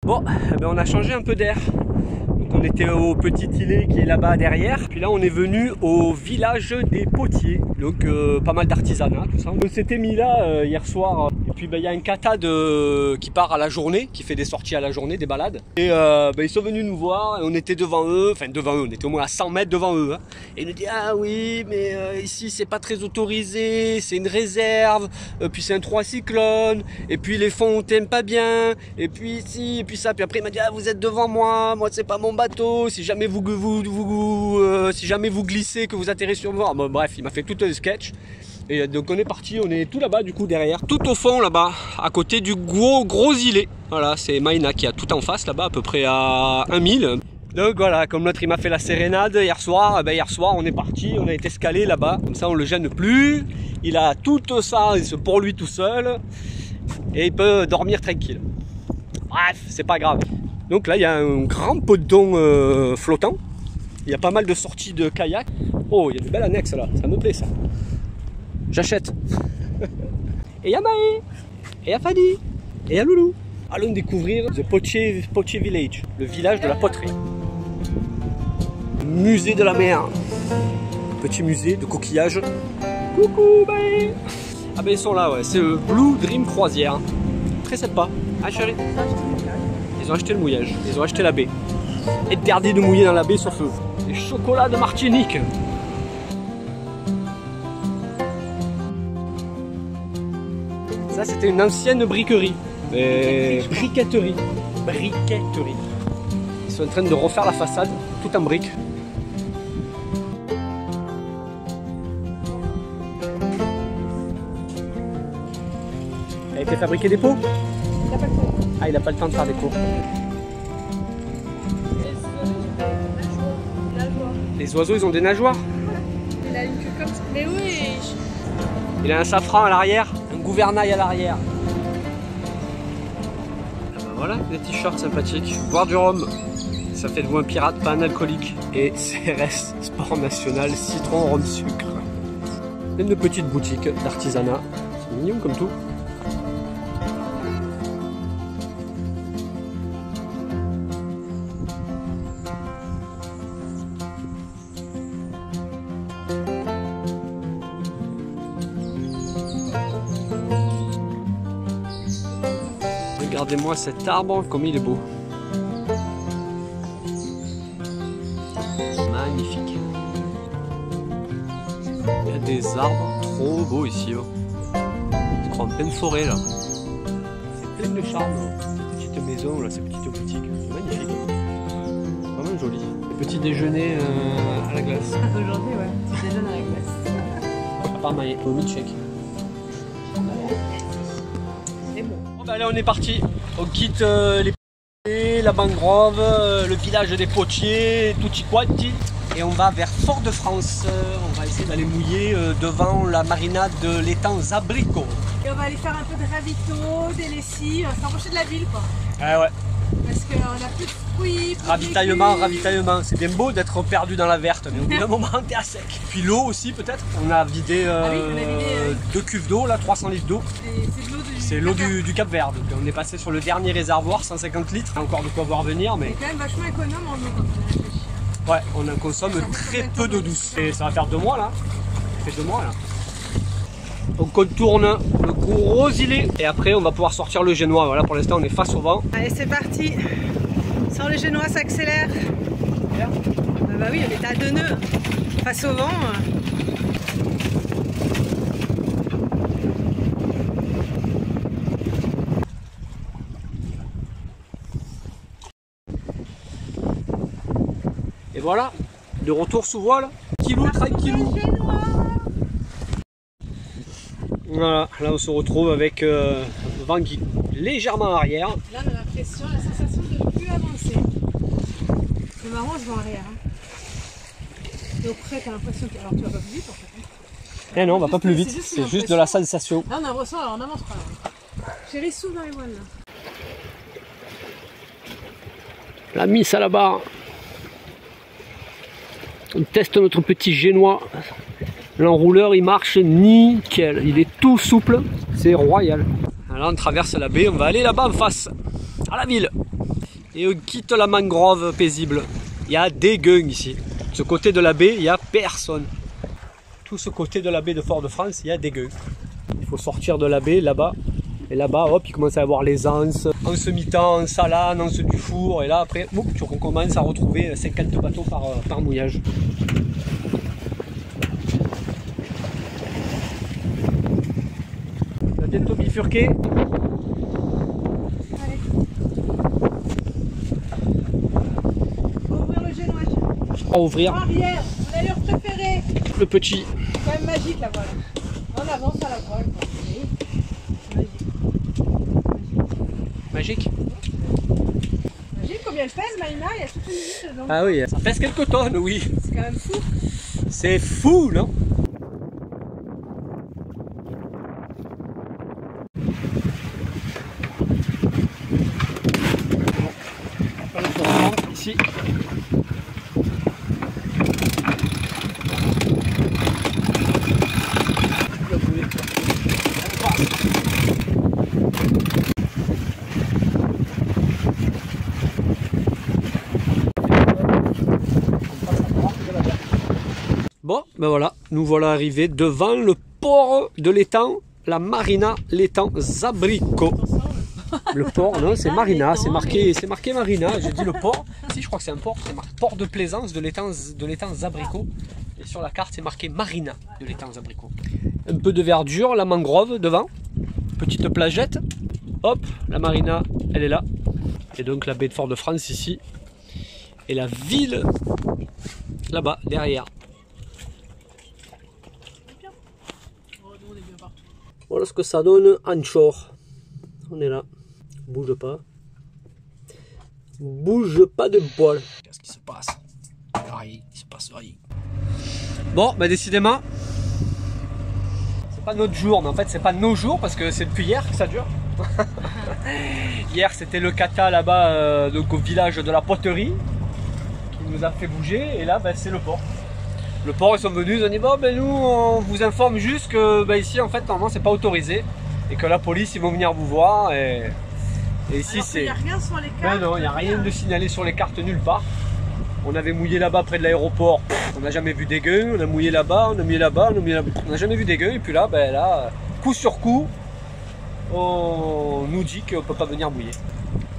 Bon, ben on a changé un peu d'air. On était au petit îlet qui est là-bas derrière. Puis là on est venu au village des potiers. Donc pas mal d'artisanat, tout ça. On s'était mis là hier soir. Et puis il y a un kata qui part à la journée, qui fait des sorties à la journée, des balades. Et ils sont venus nous voir et on était devant eux. Enfin devant eux, on était au moins à 100 mètres devant eux. Hein. Et ils nous disent ah oui mais ici c'est pas très autorisé, c'est une réserve. Puis c'est un 3 cyclone. Et puis les fonds t'aiment pas bien. Et puis ici et puis ça. Puis après il m'a dit ah vous êtes devant moi c'est pas mon bateau, si jamais vous glissez, que vous atterrez sur moi. Bon, bref, il m'a fait tout un sketch. Et donc on est parti, on est tout là-bas du coup derrière, tout au fond là-bas, à côté du gros îlet. Voilà, c'est Maïna qui a tout en face là-bas, à peu près à 1 000. Donc voilà, comme l'autre il m'a fait la sérénade hier soir, hier soir on est parti, on a été escalé là-bas, comme ça on le gêne plus. Il a tout ça pour lui tout seul et il peut dormir tranquille. Bref, c'est pas grave. Donc là il y a un grand poton flottant, il y a pas mal de sorties de kayak. Oh, il y a de belles annexes là, ça me plaît ça. J'achète. Et il y a Maë, et il y a Fadi, et il y a Loulou. Allons découvrir The Potier Village, le village de la poterie. Musée de la mer. Petit musée de coquillages. Coucou Maë. Ah ben ils sont là ouais, c'est le Blue Dream Croisière. Très sympa. Ah chérie. Ils ont acheté le mouillage, ils ont acheté la baie. Interdit de mouiller dans la baie sauf eux. Les chocolats de Martinique. Ça c'était une ancienne briquerie. Briquetterie. Briquetterie. Ils sont en train de refaire la façade, tout en briques. Elle a été fabriquée des pots? Il n'a pas le temps. Ah, il n'a pas le temps de faire des cours. Les oiseaux, ils ont des nageoires. Il a une queue comme ça. Mais oui. Il a un safran à l'arrière, un gouvernail à l'arrière. Ah ben voilà, des t-shirts sympathiques. Boire du rhum, ça fait de vous un pirate, pas un alcoolique. Et CRS, sport national, citron, rhum, sucre. Plein de petites boutiques d'artisanat. C'est mignon comme tout. Regardez-moi cet arbre, comme il est beau. Magnifique. Il y a des arbres trop beaux ici. Je crois en pleine forêt là. C'est plein de charme. Ces petites maisons, là, ces petites boutiques. C'est magnifique. Vraiment joli. Les petits déjeuners à la glace. Aujourd'hui, ouais. Tu déjeunes à la glace. À part Maë, au milkshake. C'est bon. Bon, bah, là on est parti. On quitte les potiers, la mangrove, le village des potiers, tutti quanti. Et on va vers Fort-de-France. On va essayer d'aller mouiller devant la marinade de l'étang Zabrico. Et on va aller faire un peu de ravito, des lessives, s'approcher de la ville quoi. Ah ouais. Parce qu'on a plus de fruits. Ravitaillement, ravitaillement. C'est bien beau d'être perdu dans la verte, mais au bout d'un moment t'es à sec. Puis l'eau aussi peut-être. On a vidé, deux cuves d'eau, là, 300 litres d'eau. C'est l'eau du Cap Vert. Donc on est passé sur le dernier réservoir, 150 litres. Il y a encore de quoi voir venir, mais. C'est quand même vachement économe en eau quand on réfléchit. Ouais, on en consomme très peu d'eau douce. Et ça va faire 2 mois là. Ça fait 2 mois là. On contourne le gros îlet et après on va pouvoir sortir le génois. Voilà, pour l'instant on est face au vent. Allez, c'est parti. Sans le génois s'accélère. Bah oui, on était à 2 nœuds. Face au vent. Et voilà, de retour sous voile. Tranquillou, tranquillou. Voilà, là on se retrouve avec le vent qui est légèrement arrière. Là on a l'impression, la sensation de ne plus avancer. C'est marrant, je vais arrière. Et auprès, t'as l'impression que. Alors tu vas pas plus vite en fait. Eh non, on va pas plus vite, c'est juste de la sensation. Là on a l'impression, alors on avance pas. Là. Chérie, souffle dans les voiles là. La mise à la barre. On teste notre petit génois. L'enrouleur il marche nickel, il est tout souple, c'est royal. Alors on traverse la baie, on va aller là-bas en face, à la ville. Et on quitte la mangrove paisible. Il y a des gueules ici. De ce côté de la baie, il n'y a personne. Tout ce côté de la baie de Fort-de-France, il y a des gueules. Il faut sortir de la baie là-bas. Et là-bas, hop, il commence à y avoir les anses, anse mi-temps, salane, anse du four. Et là, après, tu recommences à retrouver 50 bateaux par mouillage. Ça va bientôt bifurquer. Allez. On va ouvrir le génois. On va ouvrir Arrière, mon allure préférée. le petit. C'est quand même magique la voile. On avance à la voile. Magique. Magique, combien elle pèse, Maïna? Il y a toute une vie dedans. Ah oui, ça pèse quelques tonnes, oui. C'est quand même fou. C'est fou, non? Ici. Bon, ben voilà, nous voilà arrivés devant le port de l'étang, la marina, l'étang Zabrico. Le port, non, c'est marina, c'est marqué marina. J'ai dit le port. Si, je crois que c'est un port. C'est marqué port de plaisance de l'étang Zabrico. Et sur la carte, c'est marqué marina de l'étang Zabrico. Un peu de verdure, la mangrove devant, petite plagette. Hop, la marina, elle est là. Et donc la baie de Fort-de-France ici. Et la ville là-bas, derrière. Voilà ce que ça donne en shore. On est là. Bouge pas. Bouge pas de poil. Qu'est-ce qui se passe? Rien, il se passe rien. Bon, bah décidément, c'est pas notre jour, mais en fait c'est pas nos jours parce que c'est depuis hier que ça dure. Hier c'était le kata là-bas, donc au village de la poterie, qui nous a fait bouger, et là bah, c'est le port. Le port, ils sont venus, ils ont dit bon ben nous on vous informe juste que ben, ici en fait normalement c'est pas autorisé et que la police ils vont venir vous voir et ici c'est... Il n'y a rien sur les cartes. Ben non, il n'y a rien de signalé sur les cartes nulle part. On avait mouillé là-bas près de l'aéroport, on n'a jamais vu des gueux, on a mouillé là-bas, on a mouillé là-bas, on n'a jamais vu des gueux et puis là, ben là, coup sur coup, on nous dit qu'on ne peut pas venir mouiller.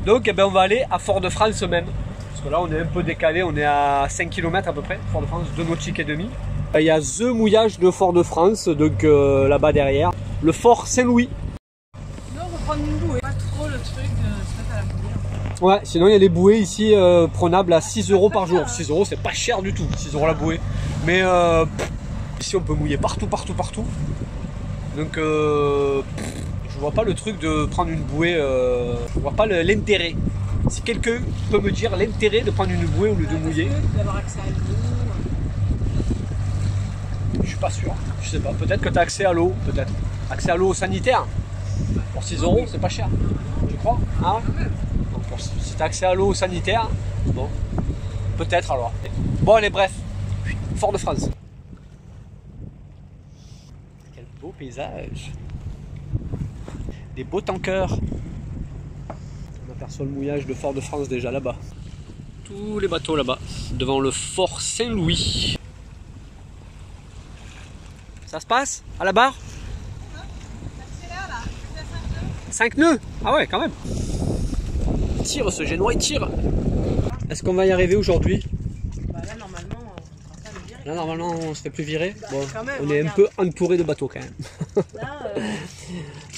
Donc eh ben, on va aller à Fort-de-France même. Parce que là on est un peu décalé, on est à 5 km à peu près, Fort-de-France, 2 nautiques et demi. Il y a The Mouillage de Fort-de-France, donc là-bas derrière, le Fort Saint-Louis. Sinon on va prendre une bouée. Pas trop le truc de se mettre à la bouée. Ouais, sinon il y a les bouées ici prenables à 6 € par jour. 6 € c'est pas cher du tout, 6 € la bouée. Mais ici on peut mouiller partout. Donc je vois pas le truc de prendre une bouée, je vois pas l'intérêt. Si quelqu'un peut me dire l'intérêt de prendre une bouée au lieu de mouiller. D'avoir accès à l'eau. Je suis pas sûr, je sais pas, peut-être que tu as accès à l'eau, peut-être. Accès à l'eau sanitaire. Pour 6 € c'est pas cher, tu crois hein? Donc si tu as accès à l'eau sanitaire, bon, peut-être alors. Bon allez bref, Fort-de-France. Quel beau paysage. Des beaux tankers. On aperçoit le mouillage de Fort-de-France déjà là-bas. Tous les bateaux là-bas, devant le Fort Saint-Louis. Ça se passe à la barre? 5 nœuds? Ah ouais, quand même. Tire ce génois, il tire. Est-ce qu'on va y arriver aujourd'hui? Bah là, normalement, on ne fera pas le virer. Là, normalement, on se fait plus virer. Bah, bon, quand même, on est un regarde. peu entouré de bateaux quand même. Là,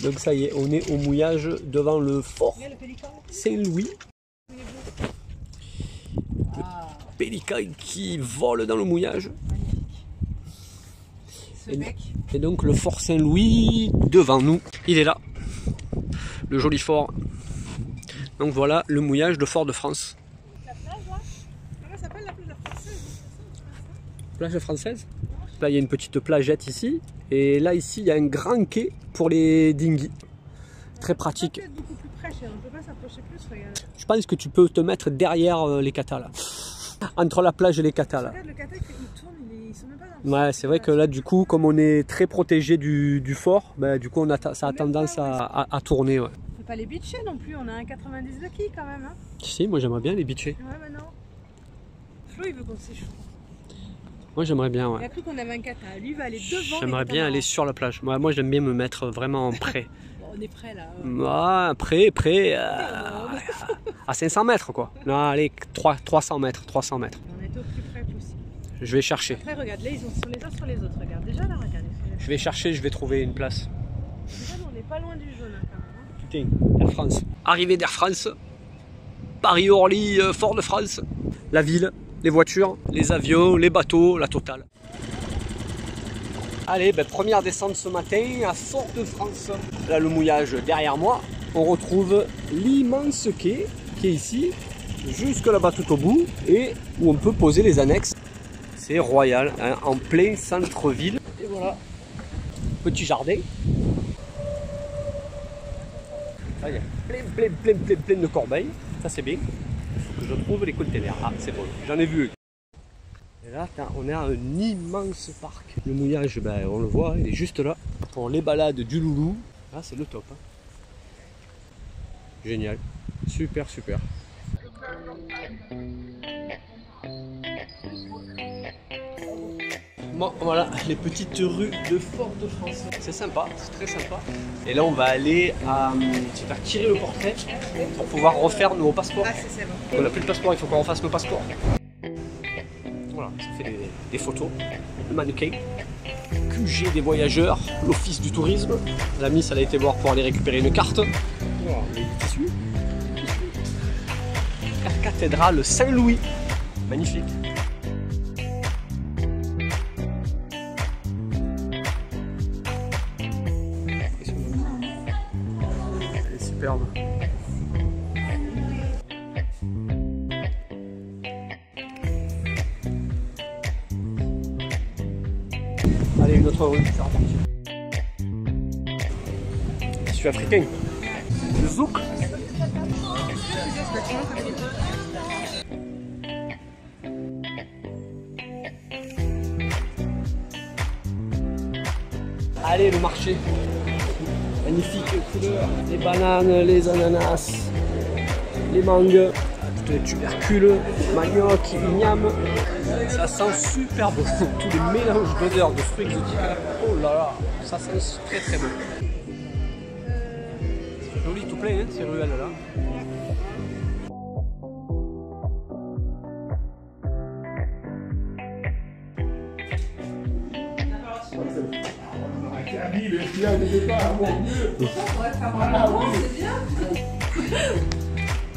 Donc ça y est, on est au mouillage devant le Fort regarde le pélican. Saint-Louis. Ah, Pélican qui vole dans le mouillage. magnifique. Ce Et- bec. Et donc le Fort Saint-Louis devant nous, il est là. Le joli fort. Donc voilà le mouillage de Fort-de-France. La plage, là? Comment ça s'appelle la plage française? Plage française. Là il y a une petite plagette ici. Et là ici il y a un grand quai pour les dinghies. Très pratique. Ça peut être beaucoup plus près, on ne peut pas s'approcher plus, regarde. Je pense que tu peux te mettre derrière les katas là. Entre la plage et les katas là. Regarde le kata, il tourne, ils sont même pas dans le Ouais, c'est vrai que là du coup comme on est très protégé du fort, bah, du coup ça a tendance à tourner. Ouais. Faut pas les bitcher non plus, on a 1,90 de qui quand même. Hein. Si, moi j'aimerais bien les bitcher. Ouais, mais non. Flo, il veut qu'on s'échoue. Moi j'aimerais bien, Il ouais. a cru qu'on avait un kata. Lui, il va aller devant. J'aimerais bien aller sur la plage. Moi j'aime bien me mettre vraiment en près. Bon, on est prêt là. Ah, près, à 500 mètres quoi. Non, allez, 300 mètres, 300 mètres. On est au plus près possible. Je vais chercher. Après, regarde, là, ils sont les uns sur les autres. Regarde, déjà là, regarde. Je vais chercher, je vais trouver une place. Déjà, nous, on n'est pas loin du jaune hein, quand même. Hein. Putain, Air France. Arrivée d'Air France. Paris-Orly, Fort-de-France. La ville, les voitures, les avions, les bateaux, la totale. Allez, première descente ce matin à Fort-de-France. Là, le mouillage derrière moi. On retrouve l'immense quai qui est ici, jusque là-bas tout au bout, et où on peut poser les annexes. C'est royal, hein, en plein centre-ville. Et voilà, petit jardin. Là, il y a plein de corbeilles. Ça, c'est bien. Il faut que je trouve les containers. Ah, c'est bon, j'en ai vu. Et là, on est à un immense parc. Le mouillage, on le voit, il est juste là. Pour les balades du loulou, là, c'est le top. Hein. Génial. Super. Bon, voilà, les petites rues de Fort-de-France. C'est sympa, c'est très sympa. Et là, on va aller se faire tirer le portrait pour pouvoir refaire nos passeports. Ah, c'est bon. On n'a plus de passeport, il faut qu'on refasse nos passeports. Voilà, ça fait des photos. Le mannequin. QG des voyageurs, l'office du tourisme. La Miss, elle a été voir pour aller récupérer une carte. Voilà, les tissus. La cathédrale Saint-Louis. Magnifique. Elle est superbe. Allez, une autre rue, c'est reparti. Je suis africain. Le zouk. Allez, le marché. Magnifique couleur. Les bananes, les ananas, les mangues, tous les tubercules, manioc, igname. Ça sent super bon. Tous les mélanges d'odeurs de fruits exotiques. Oh là là, ça sent très bon. C'est joli tout plein, hein, ces ruelles là.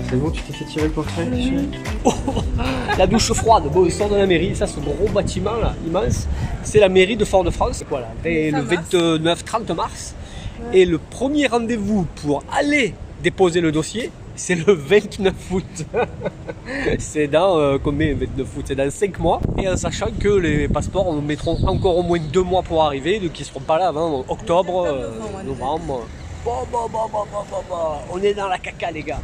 C'est bon, tu t'es fait tirer le portrait. Oh, la douche froide, bon, il sort de la mairie, ça, ce gros bâtiment là, immense, c'est la mairie de Fort-de-France. Voilà, le 29-30 mars. Ouais. Et le premier rendez-vous pour aller déposer le dossier, c'est le 29 août. C'est dans combien 29 août? C'est dans 5 mois. Et en sachant que les passeports mettront encore au moins 2 mois pour arriver, donc ils ne seront pas là avant octobre, novembre. Bon. On est dans la caca, les gars.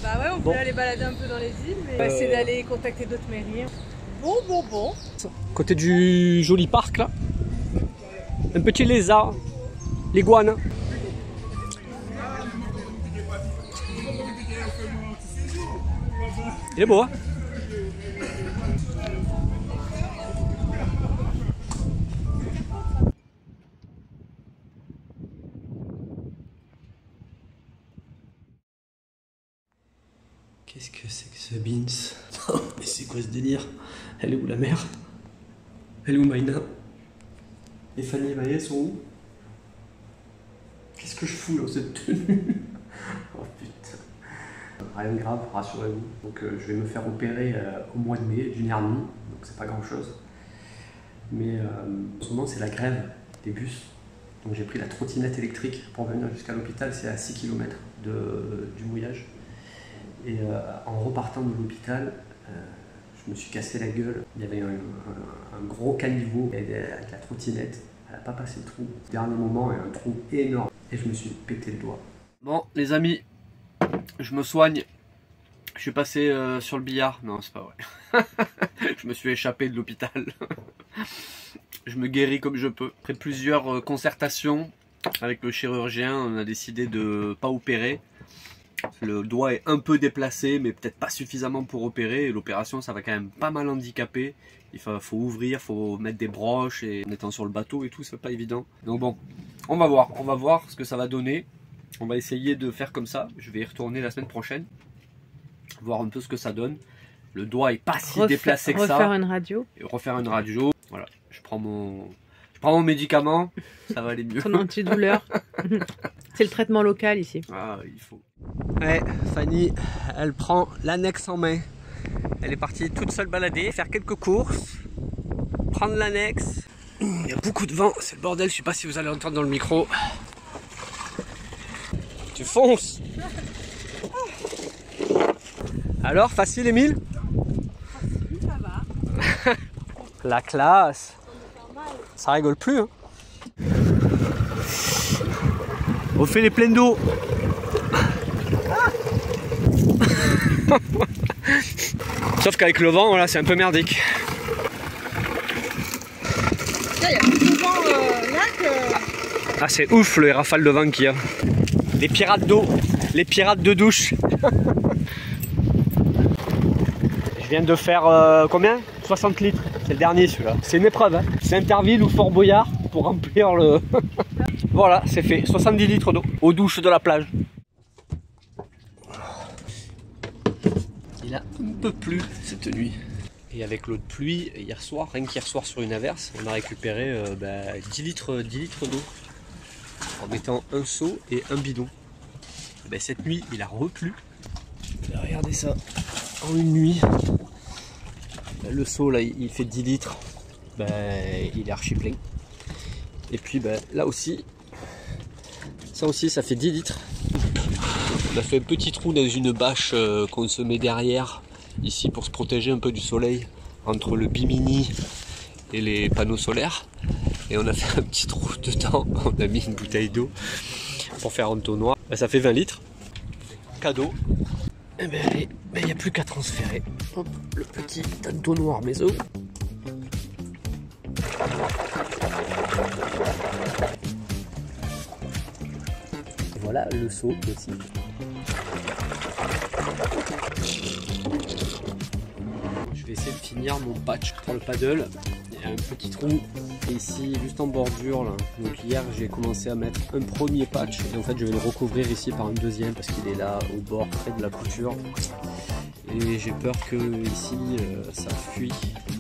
Bah ouais, on peut aller balader un peu dans les îles, mais on va essayer d'aller contacter d'autres mairies. Bon. Côté du joli parc là, un petit lézard, l'iguane. Il est beau, hein? Qu'est-ce que c'est que ce beans? Mais c'est quoi ce délire? Elle est où la mère? Elle est où Maïna? Et Fanny et Maïa sont où? Qu'est-ce que je fous dans cette tenue? Oh putain. Rien de grave, rassurez-vous. Donc je vais me faire opérer au mois de mai d'une hernie, donc c'est pas grand chose. Mais en ce moment c'est la grève des bus. Donc j'ai pris la trottinette électrique pour venir jusqu'à l'hôpital, c'est à 6 km du mouillage. Et en repartant de l'hôpital, je me suis cassé la gueule. Il y avait un gros caniveau avec la trottinette. Elle n'a pas passé le trou. Dernier moment, il y a un trou énorme. Et je me suis pété le doigt. Bon, les amis, je me soigne. Je suis passé sur le billard. Non, c'est pas vrai. Je me suis échappé de l'hôpital. Je me guéris comme je peux. Après plusieurs concertations avec le chirurgien, on a décidé de ne pas opérer. Le doigt est un peu déplacé, mais peut-être pas suffisamment pour opérer. Et l'opération, ça va quand même pas mal handicaper. Il faut ouvrir, faut mettre des broches, et en étant sur le bateau et tout, c'est pas évident. Donc bon, on va voir ce que ça va donner. On va essayer de faire comme ça. Je vais y retourner la semaine prochaine, voir un peu ce que ça donne. Le doigt est pas si déplacé que ça. Refaire une radio. Et refaire une radio. Voilà, je prends mon médicament, ça va aller mieux. Ton antidouleur. C'est le traitement local ici. Ah, il faut. Ouais, Fanny, elle prend l'annexe en main. Elle est partie toute seule balader, faire quelques courses, prendre l'annexe. Il y a beaucoup de vent, c'est le bordel, je sais pas si vous allez entendre dans le micro. Tu fonces. Alors, facile, Émile? Ça va. La classe. Ça rigole plus, hein. On fait les pleines d'eau. Sauf qu'avec le vent, voilà, c'est un peu merdique. Il y a plus de vent là que... Ah, c'est ouf les rafales de vent qu'il y a. Les pirates d'eau, les pirates de douche. Je viens de faire combien? 60 litres. C'est le dernier celui-là. C'est une épreuve, hein. C'est Interville ou Fort Boyard pour remplir le... Voilà, c'est fait. 70 litres d'eau aux douches de la plage. Il a un peu plu cette nuit. Et avec l'eau de pluie, hier soir, rien qu'hier soir sur une averse, on a récupéré 10 litres d'eau en mettant un seau et un bidon. Ben, cette nuit, il a replu. Regardez ça, en une nuit. Le seau là, il fait 10 litres. Ben, il est archi plein. Et puis ben, là aussi, ça fait 10 litres. On a fait un petit trou dans une bâche qu'on se met derrière, ici pour se protéger un peu du soleil, entre le bimini et les panneaux solaires. Et on a fait un petit trou dedans, on a mis une bouteille d'eau pour faire un tonnoir. Ben, ça fait 20 litres. Cadeau. Et ben allez, il n'y a plus qu'à transférer. Hop, le petit tonnoir maison. Voilà le seau aussi. Je vais essayer de finir mon patch pour le paddle. Il y a un petit trou ici juste en bordure là. Donc hier j'ai commencé à mettre un premier patch et en fait je vais le recouvrir ici par un deuxième parce qu'il est là au bord près de la couture. Et j'ai peur que ici ça fuit.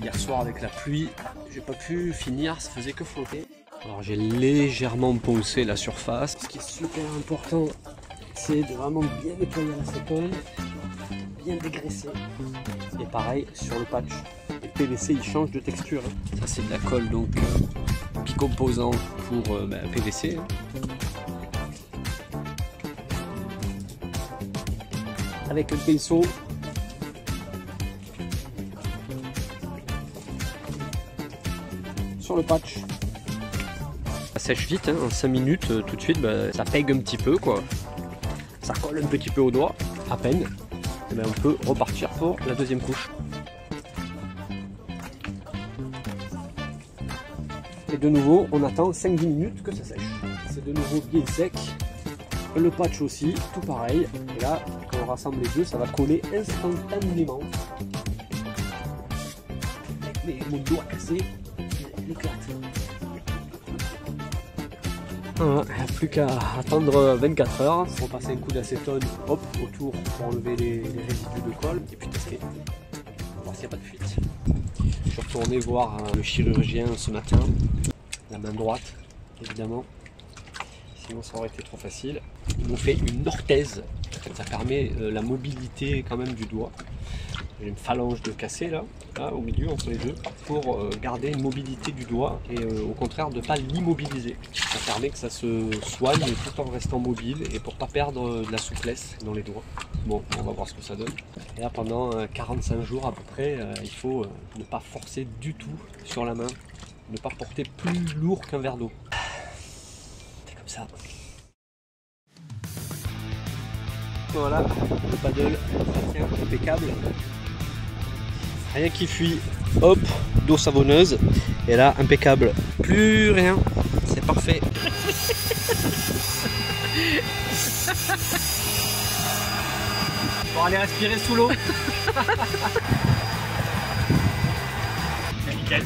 Hier soir avec la pluie, j'ai pas pu finir, ça faisait que flotter. Alors j'ai légèrement poncé la surface. Ce qui est super important, c'est de vraiment bien nettoyer l'acétone, bien dégraisser. Et pareil sur le patch. Le PVC il change de texture. Ça c'est de la colle donc bicomposant pour PVC. Avec un pinceau. Sur le patch. Ça sèche vite, hein, en 5 minutes, tout de suite, ça pègue un petit peu, quoi. Ça colle un petit peu au doigt, à peine. Et on peut repartir pour la deuxième couche. Et de nouveau, on attend 5-10 minutes que ça sèche. C'est de nouveau bien sec. Le patch aussi, tout pareil. Et là, quand on rassemble les deux, ça va coller instantanément. Mais mon doigt cassé, il éclate. Voilà, il n'y a plus qu'à attendre 24 heures. On va passer un coup d'acétone autour pour enlever les résidus de colle et puis tester. On va voir s'il n'y a pas de fuite. Je suis retourné voir le chirurgien ce matin, la main droite évidemment, sinon ça aurait été trop facile. Ils m'ont fait une orthèse, ça permet la mobilité quand même du doigt. J'ai une phalange de cassé là, au milieu entre les deux, pour garder une mobilité du doigt et au contraire de ne pas l'immobiliser. Ça permet que ça se soigne tout en restant mobile et pour ne pas perdre de la souplesse dans les doigts. Bon, on va voir ce que ça donne. Et là pendant 45 jours à peu près, il faut ne pas forcer du tout sur la main, ne pas porter plus lourd qu'un verre d'eau. C'est comme ça. Voilà, le paddle, ça tient impeccable. Rien qui fuit, hop, d'eau savonneuse. Et là, impeccable. Plus rien, c'est parfait. pouvoir aller respirer sous l'eau. C'est nickel.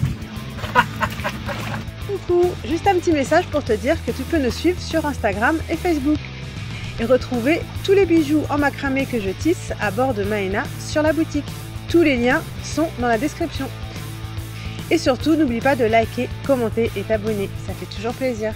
Coucou, juste un petit message pour te dire que tu peux nous suivre sur Instagram et Facebook et retrouver tous les bijoux en macramé que je tisse à bord de Maena sur la boutique. Tous les liens sont dans la description. Et surtout, n'oublie pas de liker, commenter et t'abonner, ça fait toujours plaisir.